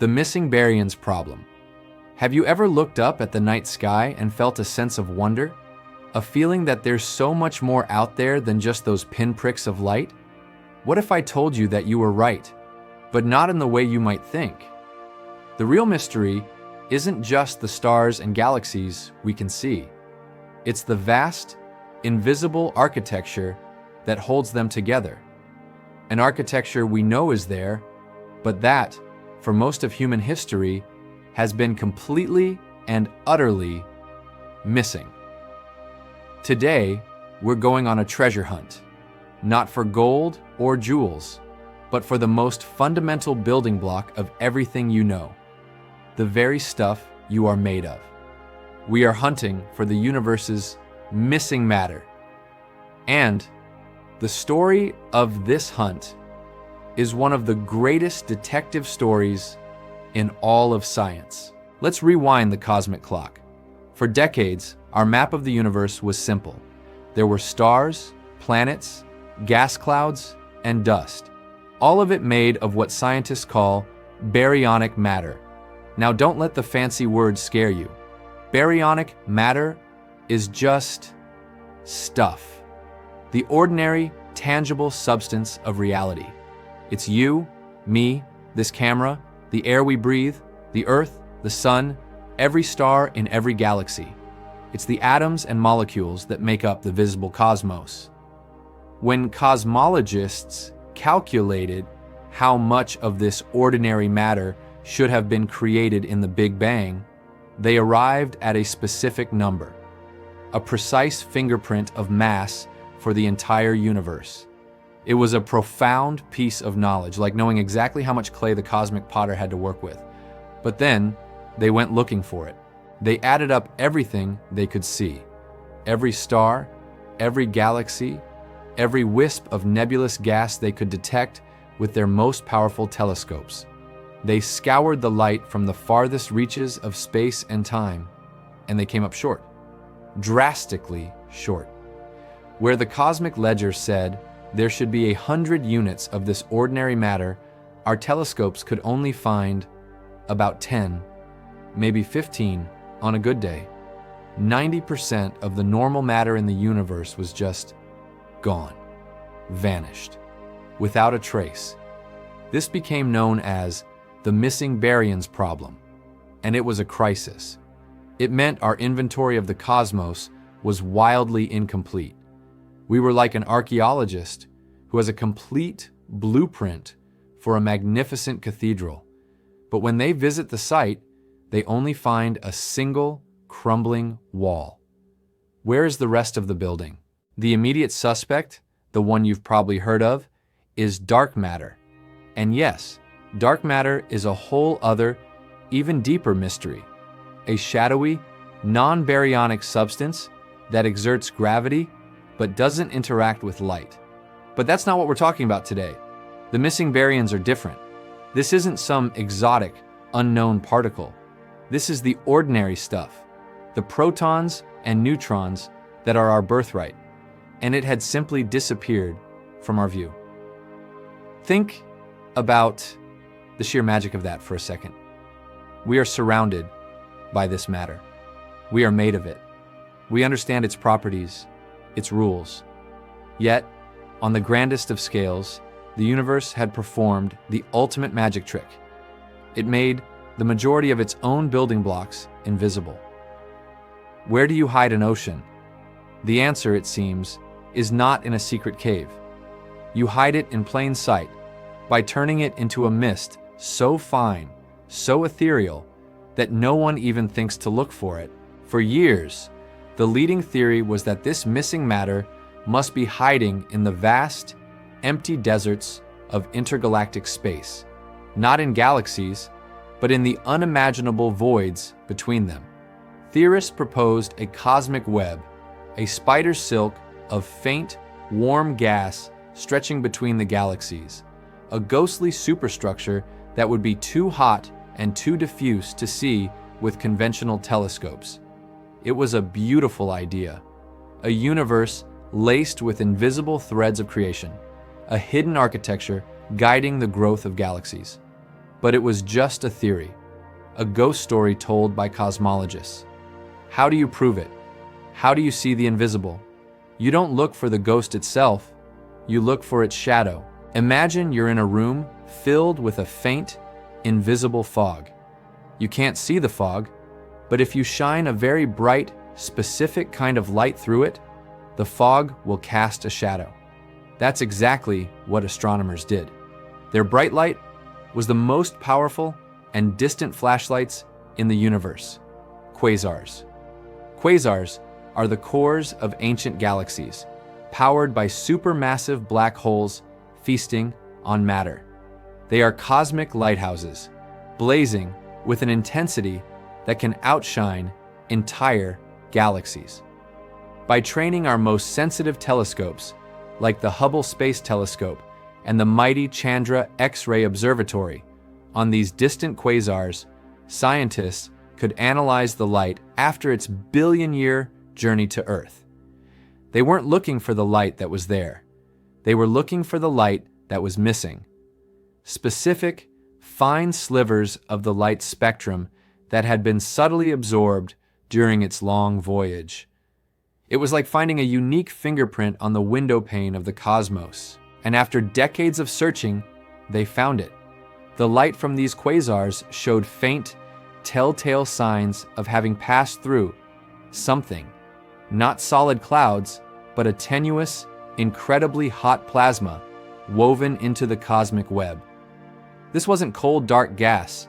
The missing baryons problem. Have you ever looked up at the night sky and felt a sense of wonder? A feeling that there's so much more out there than just those pinpricks of light? What if I told you that you were right, but not in the way you might think? The real mystery isn't just the stars and galaxies we can see. It's the vast, invisible architecture that holds them together. An architecture we know is there, but that, for most of human history, has been completely and utterly missing. Today, we're going on a treasure hunt, not for gold or jewels, but for the most fundamental building block of everything you know, the very stuff you are made of. We are hunting for the universe's missing matter. And the story of this hunt is one of the greatest detective stories in all of science. Let's rewind the cosmic clock. For decades, our map of the universe was simple. There were stars, planets, gas clouds, and dust, all of it made of what scientists call baryonic matter. Now don't let the fancy words scare you. Baryonic matter is just stuff. The ordinary, tangible substance of reality. It's you, me, this camera, the air we breathe, the Earth, the sun, every star in every galaxy. It's the atoms and molecules that make up the visible cosmos. When cosmologists calculated how much of this ordinary matter should have been created in the Big Bang, they arrived at a specific number, a precise fingerprint of mass for the entire universe. It was a profound piece of knowledge, like knowing exactly how much clay the cosmic potter had to work with. But then, they went looking for it. They added up everything they could see. Every star, every galaxy, every wisp of nebulous gas they could detect with their most powerful telescopes. They scoured the light from the farthest reaches of space and time, and they came up short. Drastically short. Where the cosmic ledger said there should be 100 units of this ordinary matter, our telescopes could only find about 10, maybe 15 on a good day. 90% of the normal matter in the universe was just gone, vanished, without a trace. This became known as the missing baryons problem, and it was a crisis. It meant our inventory of the cosmos was wildly incomplete. We were like an archaeologist who has a complete blueprint for a magnificent cathedral, but when they visit the site, they only find a single crumbling wall. Where is the rest of the building? The immediate suspect, the one you've probably heard of, is dark matter. And yes, dark matter is a whole other, even deeper mystery. A shadowy, non-baryonic substance that exerts gravity but doesn't interact with light. But that's not what we're talking about today. The missing baryons are different. This isn't some exotic, unknown particle. This is the ordinary stuff, the protons and neutrons that are our birthright, and it had simply disappeared from our view. Think about the sheer magic of that for a second. We are surrounded by this matter. We are made of it. We understand its properties, its rules. Yet, on the grandest of scales, the universe had performed the ultimate magic trick. It made the majority of its own building blocks invisible. Where do you hide an ocean? The answer, it seems, is not in a secret cave. You hide it in plain sight by turning it into a mist so fine, so ethereal, that no one even thinks to look for it. For years, the leading theory was that this missing matter must be hiding in the vast, empty deserts of intergalactic space, not in galaxies, but in the unimaginable voids between them. Theorists proposed a cosmic web, a spider silk of faint, warm gas stretching between the galaxies, a ghostly superstructure that would be too hot and too diffuse to see with conventional telescopes. It was a beautiful idea, a universe laced with invisible threads of creation, a hidden architecture guiding the growth of galaxies. But it was just a theory, a ghost story told by cosmologists. How do you prove it? How do you see the invisible? You don't look for the ghost itself, you look for its shadow. Imagine you're in a room filled with a faint, invisible fog. You can't see the fog, but if you shine a very bright, specific kind of light through it, the fog will cast a shadow. That's exactly what astronomers did. Their bright light was the most powerful and distant flashlights in the universe, quasars. Quasars are the cores of ancient galaxies, powered by supermassive black holes feasting on matter. They are cosmic lighthouses, blazing with an intensity that can outshine entire galaxies. By training our most sensitive telescopes, like the Hubble Space Telescope and the mighty Chandra X-ray Observatory, on these distant quasars, scientists could analyze the light after its billion-year journey to Earth. They weren't looking for the light that was there. They were looking for the light that was missing. Specific, fine slivers of the light spectrum that had been subtly absorbed during its long voyage. It was like finding a unique fingerprint on the window pane of the cosmos. And after decades of searching, they found it. The light from these quasars showed faint, telltale signs of having passed through something. Not solid clouds, but a tenuous, incredibly hot plasma woven into the cosmic web. This wasn't cold, dark gas.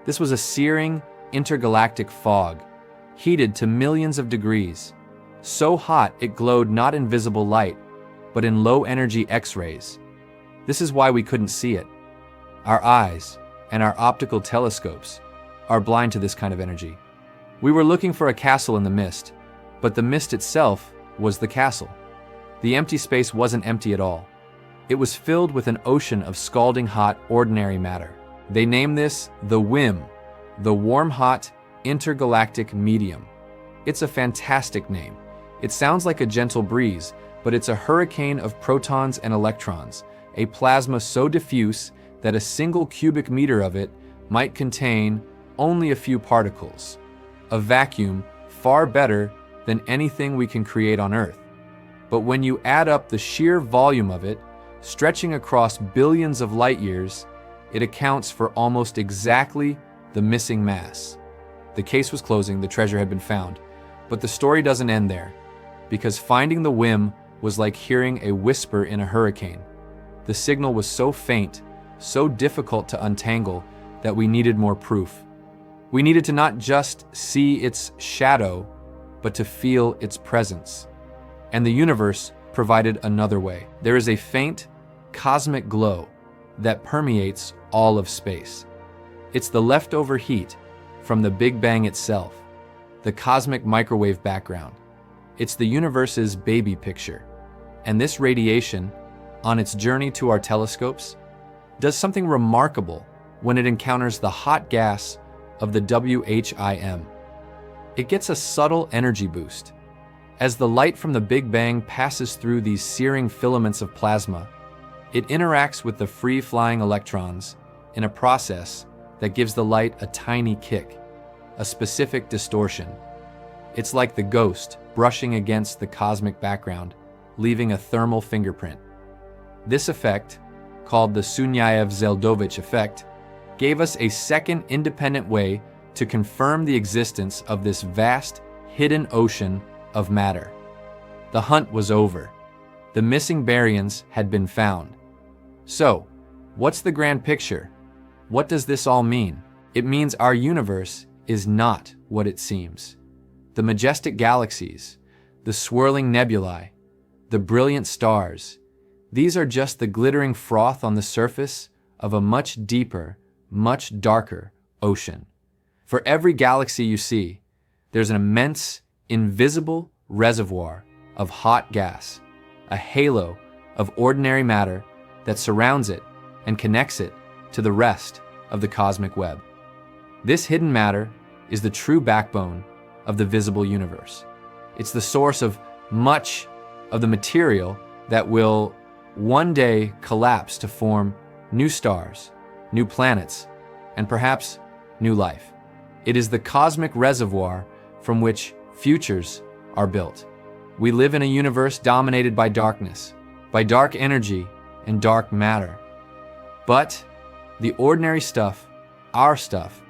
This was a searing, intergalactic fog, heated to millions of degrees. So hot it glowed not in visible light, but in low-energy X-rays. This is why we couldn't see it. Our eyes and our optical telescopes are blind to this kind of energy. We were looking for a castle in the mist, but the mist itself was the castle. The empty space wasn't empty at all. It was filled with an ocean of scalding hot, ordinary matter. They named this the WHIM, the warm-hot Intergalactic Medium. It's a fantastic name. It sounds like a gentle breeze, but it's a hurricane of protons and electrons, a plasma so diffuse that a single cubic meter of it might contain only a few particles. A vacuum far better than anything we can create on Earth. But when you add up the sheer volume of it, stretching across billions of light years, it accounts for almost exactly the missing mass. The case was closing, the treasure had been found. But the story doesn't end there, because finding the WHIM was like hearing a whisper in a hurricane. The signal was so faint, so difficult to untangle, that we needed more proof. We needed to not just see its shadow, but to feel its presence. And the universe provided another way. There is a faint, cosmic glow that permeates all of space. It's the leftover heat from the Big Bang itself, the cosmic microwave background. It's the universe's baby picture. And this radiation, on its journey to our telescopes, does something remarkable when it encounters the hot gas of the WHIM. It gets a subtle energy boost. As the light from the Big Bang passes through these searing filaments of plasma, it interacts with the free-flying electrons in a process that gives the light a tiny kick, a specific distortion. It's like the ghost brushing against the cosmic background, leaving a thermal fingerprint. This effect, called the Sunyaev-Zeldovich effect, gave us a second independent way to confirm the existence of this vast, hidden ocean of matter. The hunt was over. The missing baryons had been found. So, what's the grand picture? What does this all mean? It means our universe is not what it seems. The majestic galaxies, the swirling nebulae, the brilliant stars, these are just the glittering froth on the surface of a much deeper, much darker ocean. For every galaxy you see, there's an immense, invisible reservoir of hot gas, a halo of ordinary matter that surrounds it and connects it to the rest of the cosmic web. This hidden matter is the true backbone of the visible universe. It's the source of much of the material that will one day collapse to form new stars, new planets, and perhaps new life. It is the cosmic reservoir from which futures are built. We live in a universe dominated by darkness, by dark energy and dark matter. But the ordinary stuff, our stuff,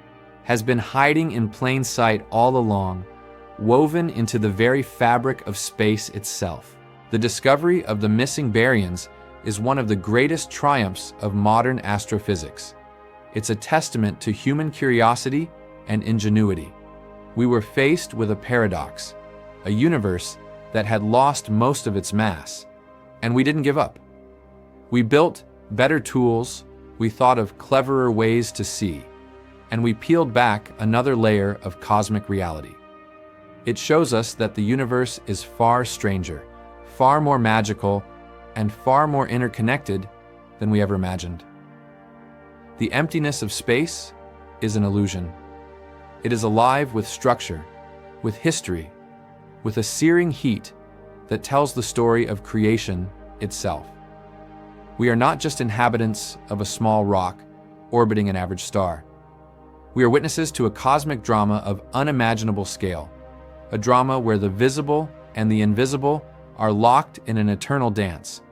has been hiding in plain sight all along, woven into the very fabric of space itself. The discovery of the missing baryons is one of the greatest triumphs of modern astrophysics. It's a testament to human curiosity and ingenuity. We were faced with a paradox, a universe that had lost most of its mass, and we didn't give up. We built better tools, we thought of cleverer ways to see, and we peeled back another layer of cosmic reality. It shows us that the universe is far stranger, far more magical, and far more interconnected than we ever imagined. The emptiness of space is an illusion. It is alive with structure, with history, with a searing heat that tells the story of creation itself. We are not just inhabitants of a small rock orbiting an average star. We are witnesses to a cosmic drama of unimaginable scale, a drama where the visible and the invisible are locked in an eternal dance,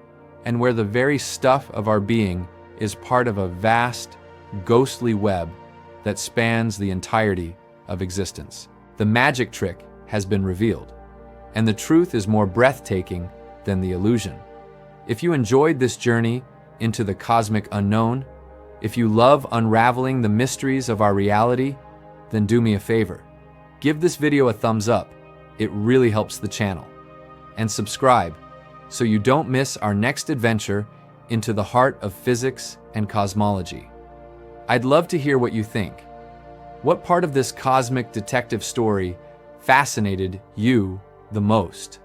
and where the very stuff of our being is part of a vast, ghostly web that spans the entirety of existence. The magic trick has been revealed, and the truth is more breathtaking than the illusion. If you enjoyed this journey into the cosmic unknown, if you love unraveling the mysteries of our reality, then do me a favor. Give this video a thumbs up. It really helps the channel. And subscribe so you don't miss our next adventure into the heart of physics and cosmology. I'd love to hear what you think. What part of this cosmic detective story fascinated you the most?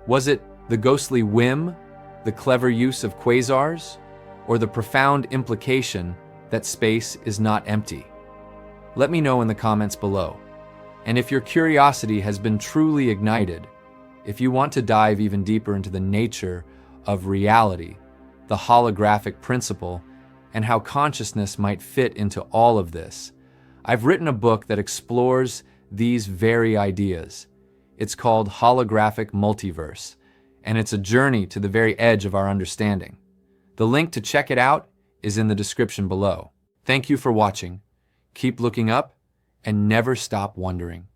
Was it the ghostly whim, the clever use of quasars, or the profound implication that space is not empty? Let me know in the comments below. And if your curiosity has been truly ignited, if you want to dive even deeper into the nature of reality, the holographic principle, and how consciousness might fit into all of this, I've written a book that explores these very ideas. It's called Holographic Multiverse, and it's a journey to the very edge of our understanding. The link to check it out is in the description below. Thank you for watching. Keep looking up and never stop wondering.